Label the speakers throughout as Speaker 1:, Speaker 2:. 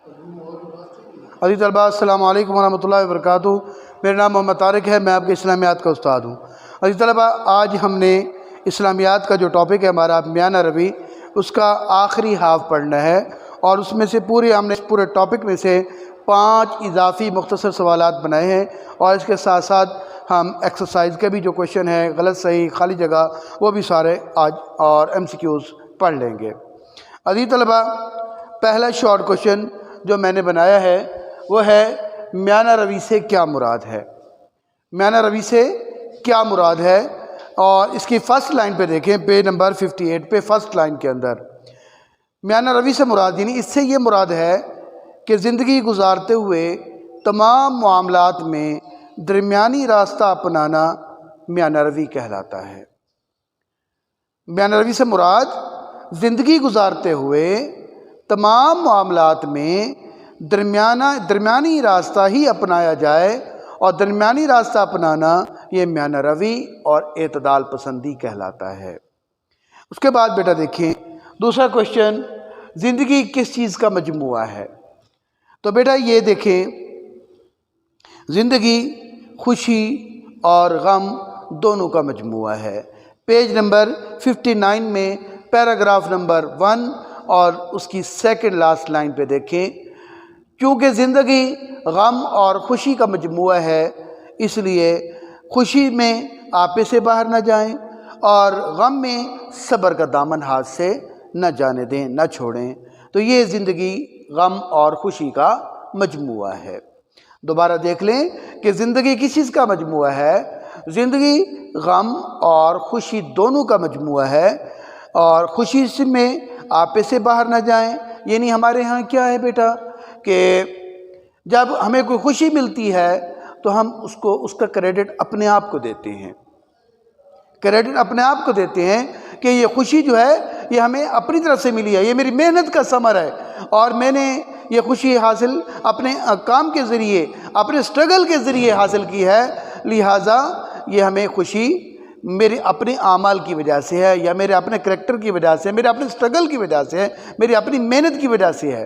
Speaker 1: عزیز طلباء السلام علیکم ورحمۃ اللہ وبرکاتہ۔ میرا نام محمد طارق ہے، میں آپ کے اسلامیات کا استاد ہوں۔ عزیز طلباء، آج ہم نے اسلامیات کا جو ٹاپک ہے ہمارا میانہ روی، اس کا آخری ہاف پڑھنا ہے، اور اس میں سے ہم نے پورے ٹاپک میں سے 5 اضافی مختصر سوالات بنائے ہیں، اور اس کے ساتھ ساتھ ہم ایکسرسائز کے بھی جو کوشچن ہیں، غلط صحیح خالی جگہ، وہ بھی سارے آج اور MCQs پڑھ لیں گے۔ عزیز طلباء، پہلا شارٹ کوشچن جو میں نے بنایا ہے وہ ہے میانہ روی سے کیا مراد ہے۔ میانہ روی سے کیا مراد ہے، اور اس کی فرسٹ لائن پہ دیکھیں، پیج نمبر 58 پہ فرسٹ لائن کے اندر میانہ روی سے مراد، یعنی اس سے یہ مراد ہے کہ زندگی گزارتے ہوئے تمام معاملات میں درمیانی راستہ اپنانا میانہ روی کہلاتا ہے۔ میانہ روی سے مراد زندگی گزارتے ہوئے تمام معاملات میں درمیانی راستہ ہی اپنایا جائے، اور درمیانی راستہ اپنانا یہ میانہ روی اور اعتدال پسندی کہلاتا ہے۔ اس کے بعد بیٹا دیکھیں دوسرا کوشچن، زندگی کس چیز کا مجموعہ ہے؟ تو بیٹا یہ دیکھیں، زندگی خوشی اور غم دونوں کا مجموعہ ہے۔ پیج نمبر 59 میں پیراگراف نمبر 1 اور اس کی سیکنڈ لاسٹ لائن پہ دیکھیں، کیونکہ زندگی غم اور خوشی کا مجموعہ ہے، اس لیے خوشی میں آپے سے باہر نہ جائیں، اور غم میں صبر کا دامن ہاتھ سے نہ جانے دیں، نہ چھوڑیں۔ تو یہ زندگی غم اور خوشی کا مجموعہ ہے۔ دوبارہ دیکھ لیں کہ زندگی کس چیز کا مجموعہ ہے؟ زندگی غم اور خوشی دونوں کا مجموعہ ہے، اور خوشی میں آپے سے باہر نہ جائیں، یعنی ہمارے ہاں کیا ہے بیٹا کہ جب ہمیں کوئی خوشی ملتی ہے تو ہم اس کا کریڈٹ اپنے آپ کو دیتے ہیں، کریڈٹ اپنے آپ کو دیتے ہیں کہ یہ خوشی جو ہے یہ ہمیں اپنی طرف سے ملی ہے، یہ میری محنت کا ثمر ہے، اور میں نے یہ خوشی حاصل اپنے کام کے ذریعے، اپنے سٹرگل کے ذریعے حاصل کی ہے، لہٰذا یہ ہمیں خوشی میرے اپنے اعمال کی وجہ سے ہے، یا میرے اپنے کریکٹر کی وجہ سے، میرے اپنے سٹرگل کی وجہ سے ہے، میری اپنی محنت کی وجہ سے ہے۔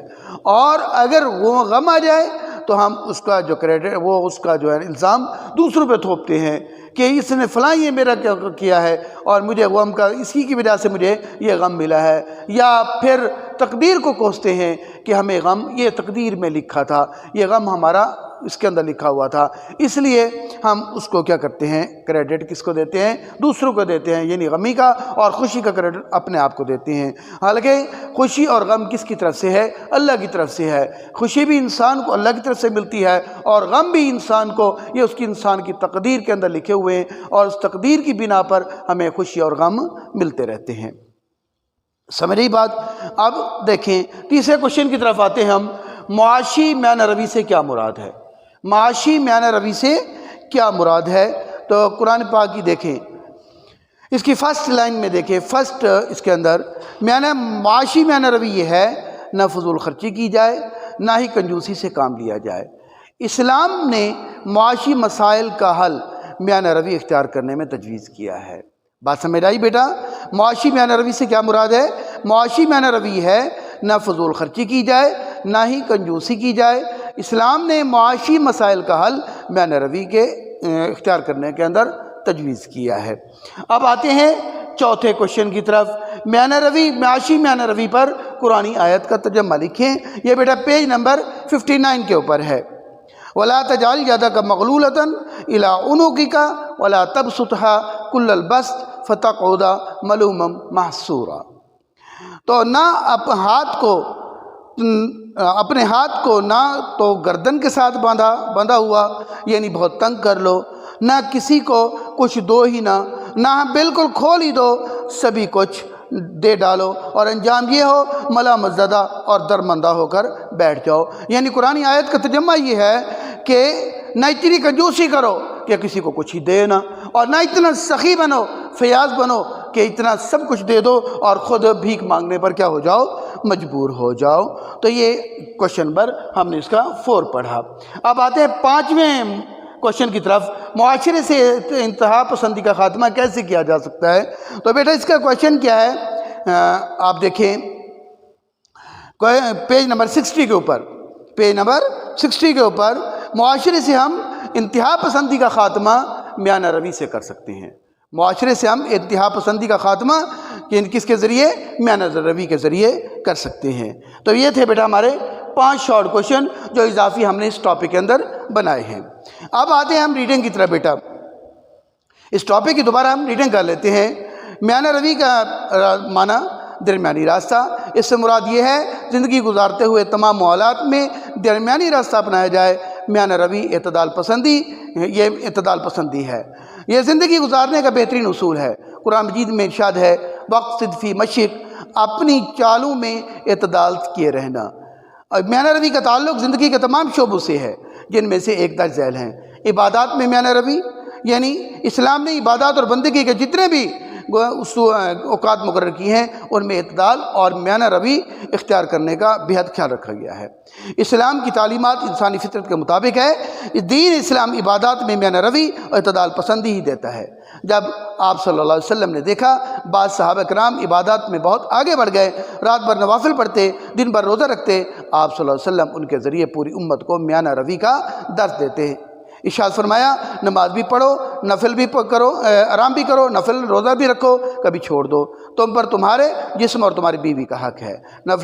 Speaker 1: اور اگر وہ غم آ جائے تو ہم اس کا جو کریڈٹ، وہ اس کا جو ہے الزام دوسروں پہ تھوپتے ہیں کہ اس نے فلاں یہ میرا کیا ہے، اور مجھے غم کا اسی کی وجہ سے مجھے یہ غم ملا ہے، یا پھر تقدیر کو کوستے ہیں کہ ہمیں غم یہ تقدیر میں لکھا تھا، یہ غم ہمارا اس کے اندر لکھا ہوا تھا، اس لیے ہم اس کو کیا کرتے ہیں، کریڈٹ کس کو دیتے ہیں؟ دوسروں کو دیتے ہیں، یعنی غمی کا اور خوشی کا کریڈٹ اپنے آپ کو دیتے ہیں۔ حالانکہ خوشی اور غم کس کی طرف سے ہے؟ اللہ کی طرف سے ہے۔ خوشی بھی انسان کو اللہ کی طرف سے ملتی ہے، اور غم بھی انسان کو، یہ اس کی انسان کی تقدیر کے اندر لکھے ہوئے ہیں، اور اس تقدیر کی بنا پر ہمیں خوشی اور غم ملتے رہتے ہیں۔ سمجھ رہی بات؟ اب دیکھیں تیسرے کوشچن کی طرف آتے ہیں ہم، معاشی میانہ روی سے کیا مراد ہے؟ معاشی میانہ روی سے کیا مراد ہے؟ تو قرآن پاک کی دیکھیں، اس کی فرسٹ لائن میں دیکھیں، فرسٹ اس کے اندر معاشی میانہ روی یہ ہے، نہ فضول خرچی کی جائے، نہ ہی کنجوسی سے کام لیا جائے۔ اسلام نے معاشی مسائل کا حل میانہ روی اختیار کرنے میں تجویز کیا ہے۔ بات سمجھ آئی بیٹا؟ معاشی میانہ روی سے کیا مراد ہے؟ معاشی میانہ روی ہے نہ فضول خرچی کی جائے، نہ ہی کنجوسی کی جائے۔ اسلام نے معاشی مسائل کا حل میانہ روی کے اختیار کرنے کے اندر تجویز کیا ہے۔ اب آتے ہیں چوتھے کوشچن کی طرف، میانہ روی، معاشی میانہ روی پر قرآنی آیت کا ترجمہ لکھیں۔ یہ بیٹا پیج نمبر 59 کے اوپر ہے۔ وَلَا تَجْعَلْ يَدَكَ مَغْلُولَةً إِلَىٰ عُنُقِكَ وَلَا تَبْسُطْهَا كُلَّ الْبَسْطِ فَتَقْعُدَ مَلُومًا مَحْسُورًا۔ تو نہ اپنے ہاتھ کو نہ تو گردن کے ساتھ باندھا ہوا، یعنی بہت تنگ کر لو، نہ کسی کو کچھ دو ہی نہ بالکل کھول ہی دو، سبھی کچھ دے ڈالو، اور انجام یہ ہو ملامت زدہ اور درمندہ ہو کر بیٹھ جاؤ۔ یعنی قرآن آیت کا ترجمہ یہ ہے کہ نہ اتنی کنجوسی کرو کہ کسی کو کچھ ہی دے نہ، اور نہ اتنا سخی بنو، فیاض بنو کہ اتنا سب کچھ دے دو اور خود بھیک مانگنے پر کیا ہو جاؤ؟ مجبور ہو جاؤ۔ تو یہ کوشچن نمبر ہم نے اس کا 4 پڑھا۔ اب آتے ہیں 5ویں کوشچن کی طرف، معاشرے سے انتہا پسندی کا خاتمہ کیسے کیا جا سکتا ہے؟ تو بیٹا اس کا کوشچن کیا ہے؟ آپ دیکھیں پیج نمبر 60 کے اوپر، पेज नंबर 60 के ऊपर, मुआशरे से हम इंतहा पसंदी का ख़ात्मा म्यान रवी से कर सकते हैं। मुआशरे से हम इंतहा पसंदी का ख़ात्मा किसके ज़रिए? म्यान रवी के ज़रिए कर सकते हैं। तो ये थे बेटा हमारे 5 शॉर्ट क्वेश्चन जो इजाफी हमने इस टॉपिक के अंदर बनाए हैं। अब आते हैं हम रीडिंग की तरफ बेटा। इस टॉपिक की दोबारा हम रीडिंग कर लेते हैं। म्यान रवी का माना दरमियानी रास्ता। इससे मुराद ये है ज़िंदगी गुजारते हुए तमाम मामलात में दरमियानी रास्ता अपनाया जाए। म्यान रवी इतदाल पसंदी, ये इतदाल पसंदी है, ये ज़िंदगी गुजारने का बेहतरीन उसूल है। कुरान मजीद में इरशाद है, वक़्सिद फ़ी मशिक, अपनी चालों में इतदाल किए रहना। और म्यान रवी का ताल्लुक़ ज़िंदगी के तमाम शोबों से है, जिनमें से एक दर्ज झैल हैं इबादात में म्यान रवी, यानी इस्लाम ने इबादत और बंदगी के जितने भी औकात मुकर्रर की हैं उनमें इतदाल और म्यान रवी इख्तियार करने का बेहद ख्याल रखा गया है। इस्लाम की तालीमात इंसानी फितरत के मुताबिक है। दीन इस्लाम इबादत में म्यान रवी और इतदाल पसंदी ही देता है। जब आप सल्लल्लाहु अलैहि वसल्लम ने देखा बाद सहाबा किराम इबादत में बहुत आगे बढ़ गए, रात भर नवाफिल पढ़ते, दिन भर रोज़ा रखते, आप सल्लल्लाहु अलैहि वसल्लम उनके ज़रिए पूरी उम्मत को म्यान रवी का दर्स देते हैं। इरशाद फरमाया, नमाज भी पढ़ो, नफिल भी करो, आराम भी करो, नफिल रोज़ा भी रखो, कभी छोड़ दो, तुम पर तुम्हारे जिस्म और तुम्हारी बीवी का हक़ है। मैं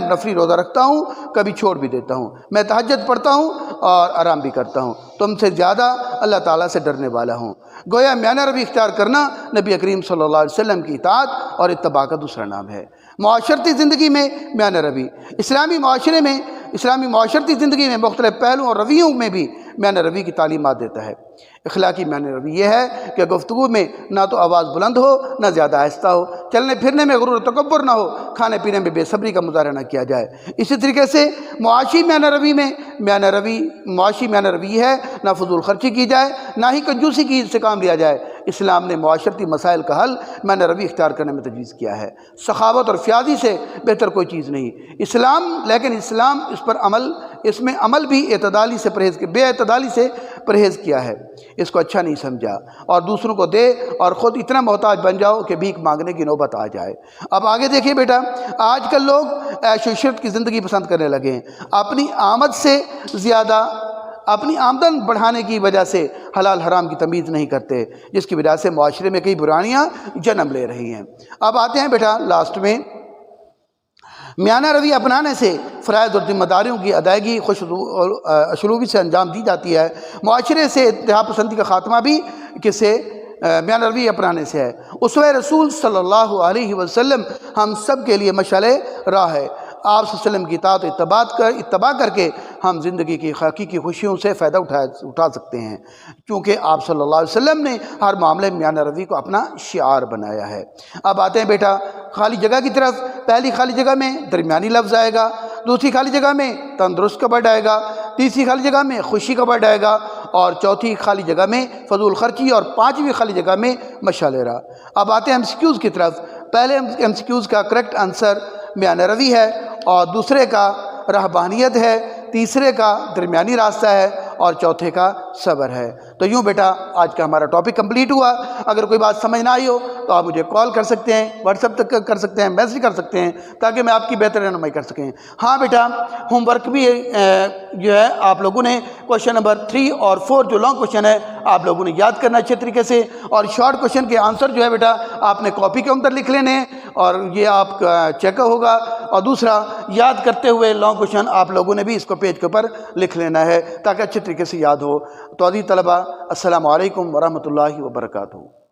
Speaker 1: नफली रोज़ा रखता हूँ, कभी छोड़ भी देता हूँ, मैं तहज्जुद पढ़ता हूँ और आराम भी करता हूँ, तुमसे ज़्यादा अल्लाह ताला से डरने वाला हूँ। गोया म्यान रवी इख्तियार करना नबी करीम सल्लल्लाहु अलैहि वसल्लम की इताअत और इत्तबा का दूसरा नाम है। मुआशरती ज़िंदगी में म्यान रवी, इस्लामी मुआशरती ज़िंदगी में मुख्तलिफ़ पहलुओं और रवैयों में भी म्यान रवी की तालीमात देता है। इखलाकी म्यान रवी यह है कि गुफ्तगू में ना तो आवाज़ बुलंद हो, ना ज़्यादा आहिस्ता हो, चलने फिरने में गुरूर तकब्बुर ना हो, खाने पीने में बेसब्री का मुज़ाहरा ना किया जाए। इसी तरीके से मुआशी म्यान रवी है, ना फजूल खर्ची की जाए, ना ही कंजूसी की से काम लिया जाए। इस्लाम ने मुआशरती मसाइल का हल म्यान रवी इख्तियार करने में तजवीज़ किया है। सखावत और फ़ियादी से बेहतर कोई चीज़ नहीं लेकिन इस्लाम इसमें अमल भी बेअतदाली से परहेज़ किया है। इसको अच्छा नहीं समझा और दूसरों को दे और ख़ुद इतना मोहताज बन जाओ कि भीख मांगने की नौबत आ जाए। अब आगे देखिए बेटा, आजकल लोग ऐश इशरत की ज़िंदगी पसंद करने लगे हैं। अपनी आमद से ज़्यादा अपनी आमदन बढ़ाने की वजह से हलाल हराम की तमीज़ नहीं करते, जिसकी वजह से मुआशरे में कई बुराइयाँ जन्म ले रही हैं। अब आते हैं बेटा लास्ट में, म्यान रवी अपनाने से फ़राइज़ और ज़िम्मेदारियों की अदायगी खुशअसलूबी से अंजाम दी जाती है। मुआशरे से इत्तेहा पसंदी का ख़ात्मा भी म्यान रवी अपनाने से है। उसवे रसूल सल्लल्लाहु अलैहि वसल्लम हम सब के लिए मशाले राह है। आप वसल्लम की इताअत इत्तबा करके हम ज़िंदगी की हकीकी खुशियों से फ़ायदा उठा सकते हैं, क्योंकि आप सल्लल्लाहु अलैहि वसल्लम ने हर मामले में म्यान रवी को अपना शिआर बनाया है। अब आते हैं बेटा खाली जगह की तरफ। पहली खाली जगह में दरमियानी लफ्ज़ आएगा, दूसरी खाली जगह में तंदुरुस्त का वर्ड आएगा, तीसरी खाली जगह में खुशी का वर्ड आएगा और चौथी खाली जगह में फजूल खर्ची और पाँचवीं खाली जगह में मशालेरा। अब आते हैं MCQs की तरफ। पहले MCQs का करेक्ट आंसर म्यान रवी है और दूसरे का रहबानियत है, तीसरे का दरमियानी रास्ता है और चौथे का सब्र है। तो यूँ बेटा आज का हमारा टॉपिक कंप्लीट हुआ। अगर कोई बात समझ ना आई हो तो आप मुझे कॉल कर सकते हैं, व्हाट्सएप तक कर सकते हैं, मैसेज कर सकते हैं, ताकि मैं आपकी बेहतर रहनुमाई कर सकें। हाँ बेटा, होमवर्क भी जो है आप लोगों ने क्वेश्चन नंबर 3 और 4 जो लॉन्ग क्वेश्चन है आप लोगों ने याद करना अच्छे तरीके से, और शॉर्ट क्वेश्चन के आंसर जो है बेटा आपने कॉपी के अंदर लिख लेने हैं और ये आपका चेकअप होगा। और दूसरा, याद करते हुए लॉन्ग क्वेश्चन आप लोगों ने भी इसको पेज के ऊपर लिख लेना है ताकि अच्छे तरीके से याद हो। तो अज़ीज़ तलबा, अस्सलामु अलैकुम वरहमतुल्लाहि वबरकातुहू।